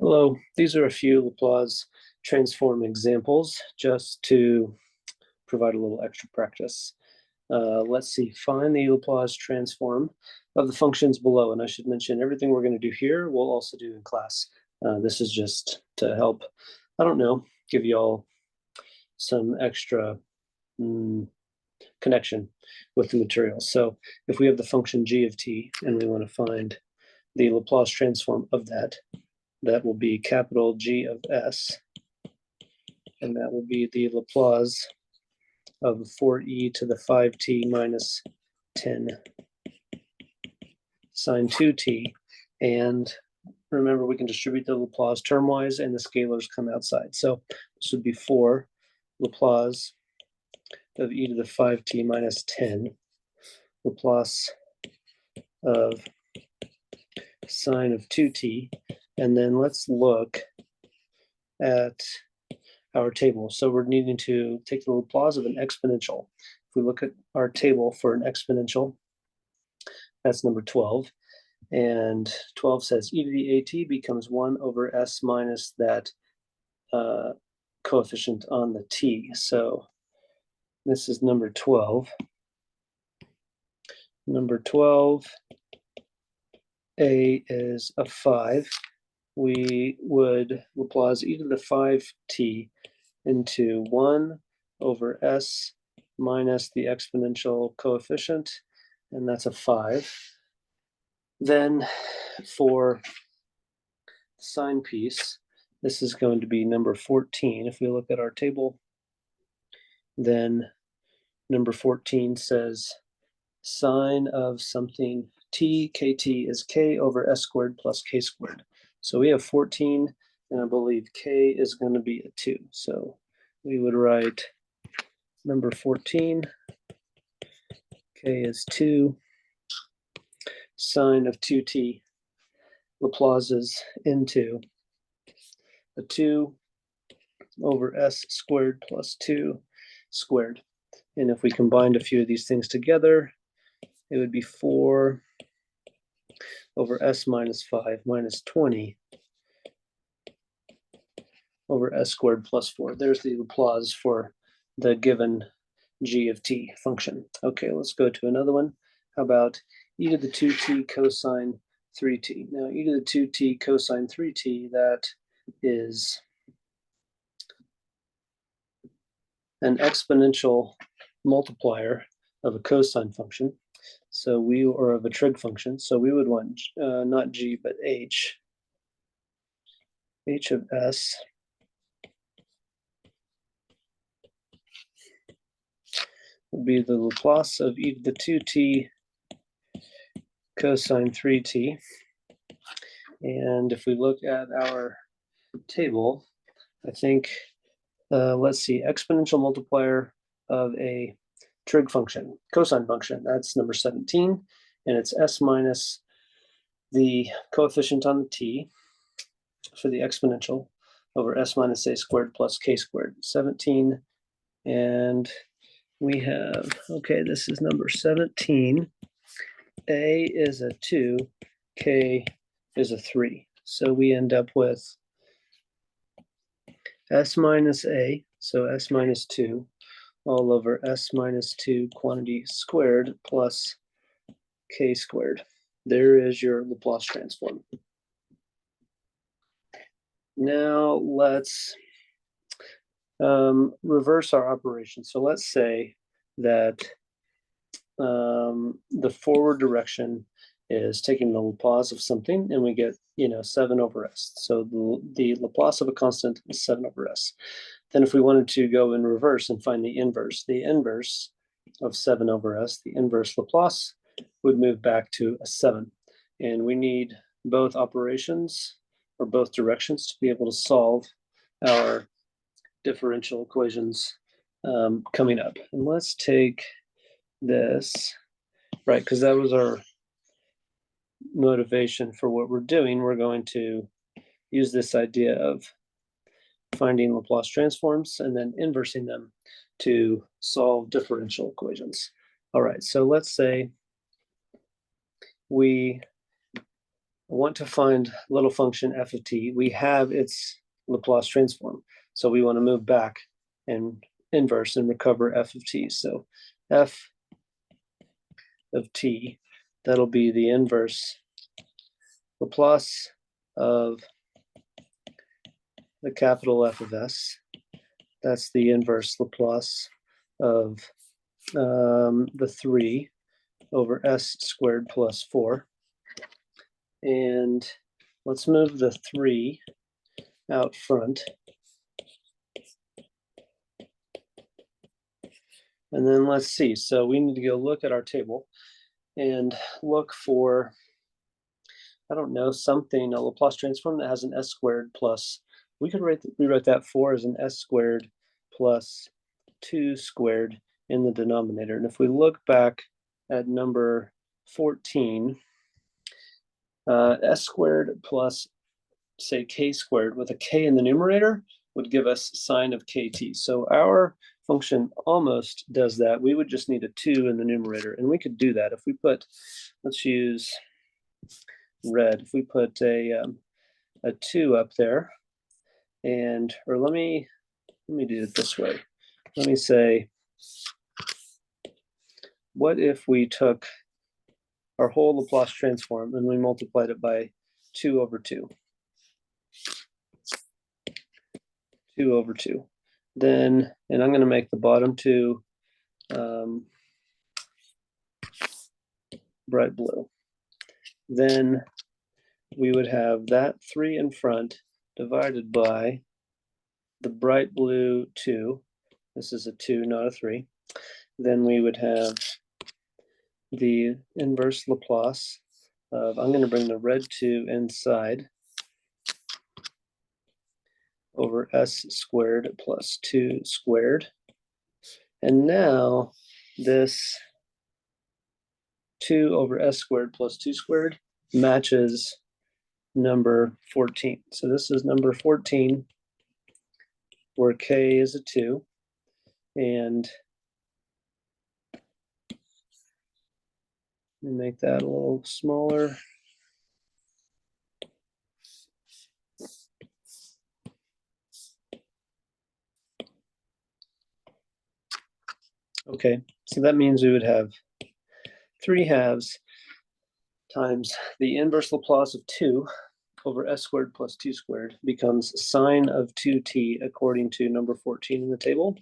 Hello, these are a few Laplace transform examples just to provide a little extra practice. Let's see, find the Laplace transform of the functions below. And I should mention everything we're going to do here, we'll also do in class. This is just to help, I don't know, give you all some extra connection with the material. So if we have the function g of t and we want to find the Laplace transform of that, that will be capital G of S, and that will be the Laplace of 4e to the 5t minus 10 sine 2t. And remember, we can distribute the Laplace termwise and the scalars come outside. So this would be 4 Laplace of e to the 5t minus 10 Laplace of sine of 2t. And then let's look at our table. So we're needing to take the Laplace of an exponential. If we look at our table for an exponential, that's number 12. And 12 says e to the at becomes 1 over s minus that coefficient on the t. So this is number 12. Number 12, a is a 5. We would Laplace e to the 5t into 1 over s minus the exponential coefficient, and that's a 5. Then for the sine piece, this is going to be number 14. If we look at our table, then number 14 says sine of something t, kt is k over s squared plus k squared. So we have 14, and I believe k is going to be a 2. So we would write number 14, k is 2, sine of 2t Laplaces into a 2 over s squared plus 2 squared. And if we combined a few of these things together, it would be 4 over s minus 5 minus 20 over s squared plus 4. There's the Laplace for the given g of t function. Okay, let's go to another one. How about e to the 2t cosine 3t? Now, e to the 2t cosine 3t, that is an exponential multiplier of a cosine function. So or of a trig function. So we would want not g, but h. H of s would be the Laplace of e to the 2t cosine 3t. And if we look at our table, I think, let's see, exponential multiplier of a trig function, cosine function, that's number 17, and it's s minus the coefficient on the t for the exponential over s minus a squared plus k squared, 17, and we have, okay, this is number 17, a is a 2, k is a 3, so we end up with s minus a, so s minus 2, all over s minus 2 quantity squared plus k squared. There is your Laplace transform. Now let's reverse our operation. So let's say that the forward direction is taking the Laplace of something, and we get 7 over s. So the Laplace of a constant is 7 over s. Then if we wanted to go in reverse and find the inverse of 7 over s, the inverse Laplace would move back to a 7. And we need both operations or both directions to be able to solve our differential equations coming up. And let's take this, right, because that was our motivation for what we're doing. We're going to use this idea of finding Laplace transforms and then inversing them to solve differential equations. All right, so let's say we I want to find little function f of t. We have its Laplace transform. So we want to move back and inverse and recover f of t. So f of t, that'll be the inverse Laplace of the capital F of s. That's the inverse Laplace of the 3 over s squared plus 4. And let's move the 3 out front. And then let's see. So we need to go look at our table and look for, I don't know, something, a Laplace transform that has an s squared plus, we could rewrite that 4 as an s squared plus 2 squared in the denominator. And if we look back at number 14, s squared plus, say, k squared with a k in the numerator would give us sine of kt. So our function almost does that. We would just need a 2 in the numerator, and we could do that if we put, let's use red, if we put a 2 up there, and, or let me do it this way. Let me say, what if we took our whole Laplace transform and we multiplied it by 2 over 2? 2 over 2. Then, and I'm going to make the bottom 2 bright blue. Then we would have that 3 in front divided by the bright blue 2. This is a 2, not a 3. Then we would have the inverse Laplace of, I'm going to bring the red 2 inside, over s squared plus 2 squared. And now this 2 over s squared plus 2 squared matches number 14. So this is number 14, where k is a 2. And let me make that a little smaller. Okay, so that means we would have 3 halves times the inverse Laplace of 2 over s squared plus 2 squared becomes sine of 2t according to number 14 in the table.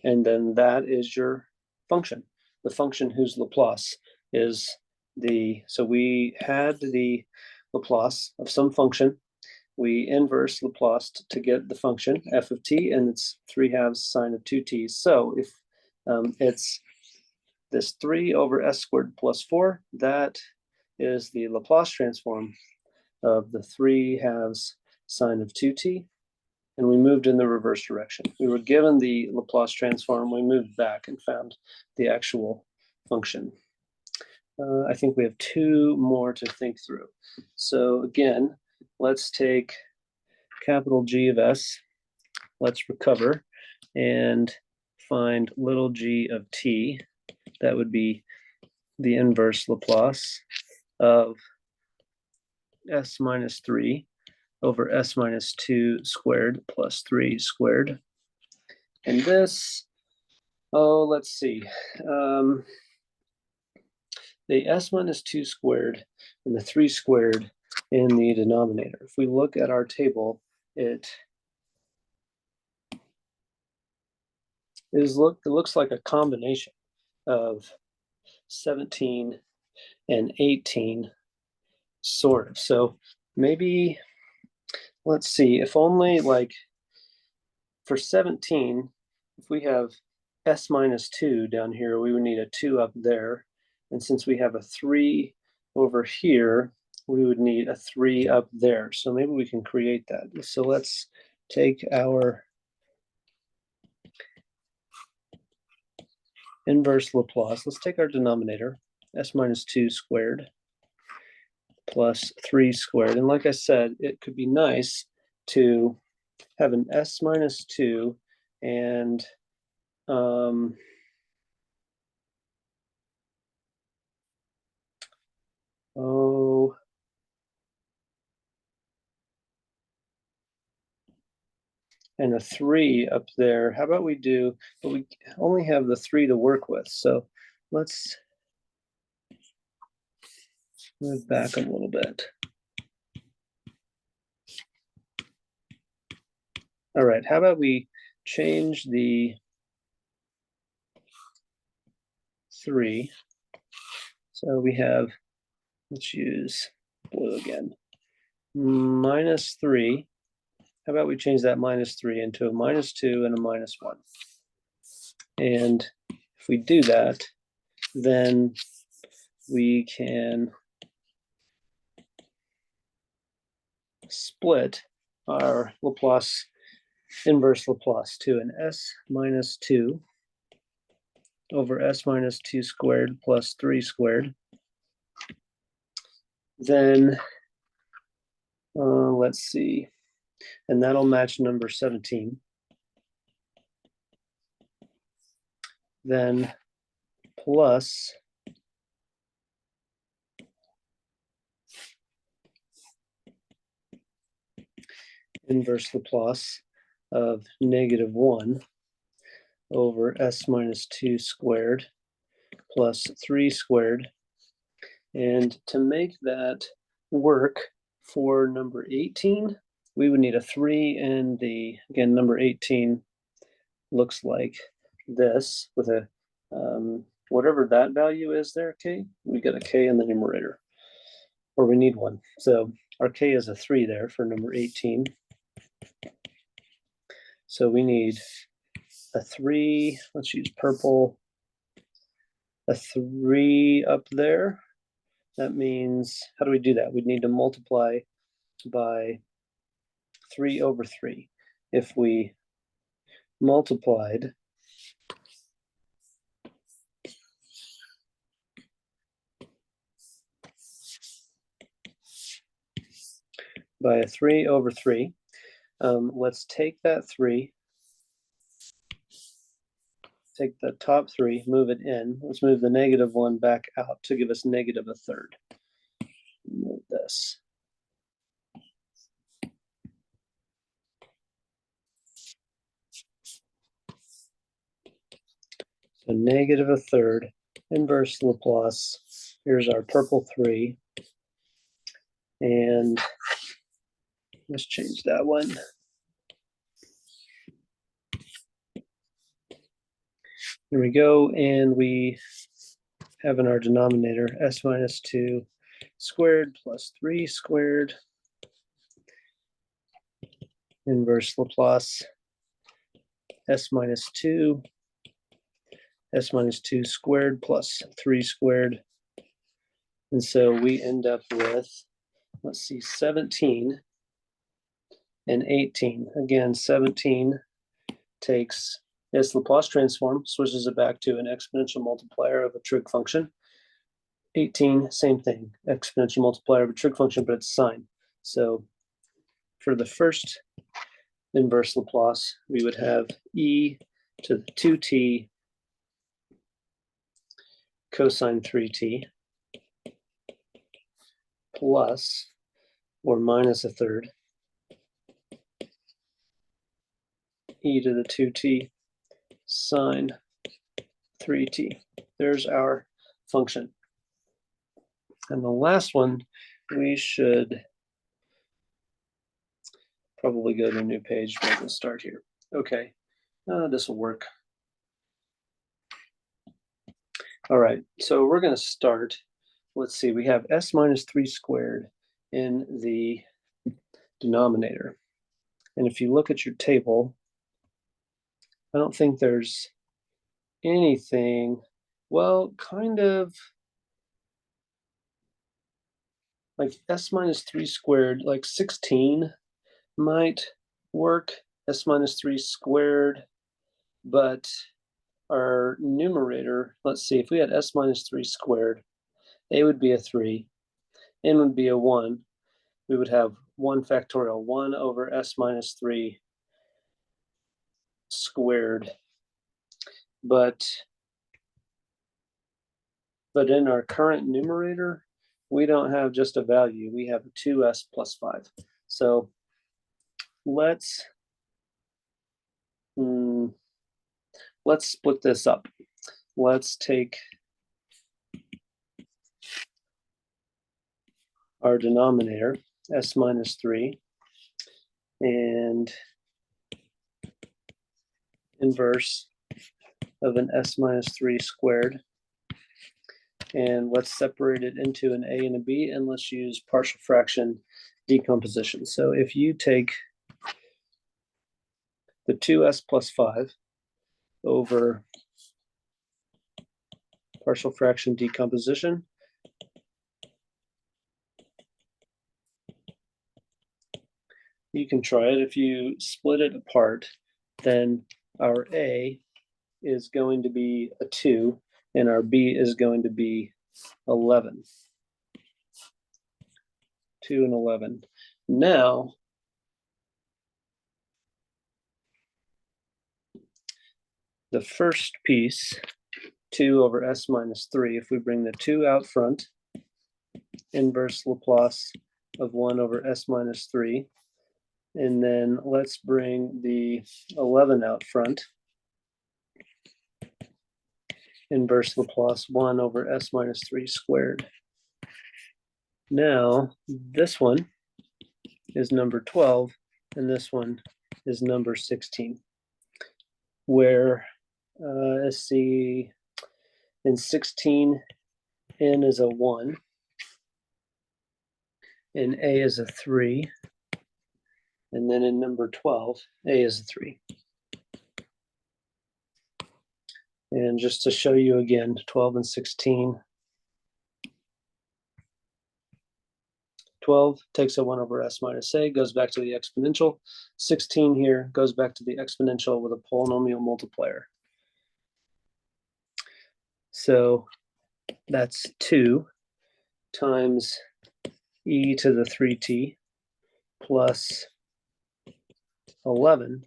And then that is your function, the function whose Laplace is the, so we had the Laplace of some function. We inverse Laplace to get the function f of t, and it's 3 halves sine of 2t. So if it's this 3 over s squared plus 4, that is the Laplace transform of the 3 halves sine of 2t, and we moved in the reverse direction. We were given the Laplace transform, we moved back and found the actual function. I think we have 2 more to think through. So again, let's take capital G of s, let's recover and find little g of t. That would be the inverse Laplace of s minus 3 over s minus 2 squared plus 3 squared. And this, oh, let's see. The s minus 2 squared and the 3 squared in the denominator. If we look at our table, it looks like a combination of 17 and 18, sort of. So maybe, let's see, if only like for 17, if we have s minus 2 down here, we would need a 2 up there. And since we have a 3 over here, we would need a 3 up there. So maybe we can create that. So let's take our inverse Laplace. Let's take our denominator, s minus 2 squared plus 3 squared. And like I said, it could be nice to have an s minus 2 and oh, and a 3 up there. How about we do, but we only have the 3 to work with. So let's move back a little bit. All right, how about we change the 3. So we have, let's use blue again, -3. How about we change that -3 into a -2 and a -1? And if we do that, then we can split our Laplace, inverse Laplace, to an s minus 2 over s minus 2 squared plus 3 squared. Then let's see, and that'll match number 17. Then plus inverse Laplace of -1 over s minus 2 squared plus 3 squared. And to make that work for number 18, we would need a 3 in the, again, number 18 looks like this with a, whatever that value is there, k, we get a k in the numerator, or we need one. So our k is a 3 there for number 18. So we need a 3, let's use purple, a 3 up there. That means, how do we do that? We'd need to multiply by 3 over 3. If we multiplied by a 3 over 3, let's take that 3, take the top 3, move it in. Let's move the -1 back out to give us -1/3. Move this. So -1/3 inverse Laplace. Here's our purple 3. And let's change that one. There we go. And we have in our denominator s minus 2 squared plus 3 squared inverse Laplace s minus 2 squared plus 3 squared. And so we end up with, let's see, 17 and 18. Again, 17 takes its Laplace transform, switches it back to an exponential multiplier of a trig function. 18, same thing, exponential multiplier of a trig function, but it's sine. So for the first inverse Laplace, we would have e to the 2t cosine 3t plus or minus 1/3 e to the 2t sine 3t. There's our function. And the last one, we should probably go to a new page. We're going to start here. Okay, this will work. All right, so we're going to start. Let's see, we have s minus 3 squared in the denominator. And if you look at your table, I don't think there's anything, well, kind of like s minus 3 squared, like 16 might work, s minus 3 squared, but our numerator, let's see, if we had s minus 3 squared, a would be a 3, n would be a 1, we would have 1 factorial, 1 over s minus 3 squared. But in our current numerator, we don't have just a value, we have 2s plus 5. So let's let's split this up. Let's take our denominator, s minus 3, and inverse of an s minus 3 squared. And let's separate it into an a and a b, and let's use partial fraction decomposition. So if you take the 2s plus 5 over partial fraction decomposition, you can try it. If you split it apart, then our a is going to be a 2, and our b is going to be 11. 2 and 11. Now, the first piece, 2 over s minus 3, if we bring the 2 out front, inverse Laplace of 1 over s minus 3, and then let's bring the 11 out front, inverse Laplace 1 over s minus 3 squared. Now, this one is number 12, and this one is number 16, where, let's see, in 16, n is a 1, and a is a 3, and then in number 12, a is a 3. And just to show you again, 12 and 16, 12 takes a 1 over s minus a, goes back to the exponential. 16 here goes back to the exponential with a polynomial multiplier. So that's 2 times e to the 3t plus 11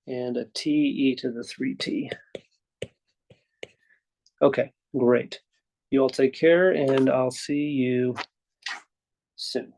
and a t e to the 3t. Okay, great. You all take care, and I'll see you soon.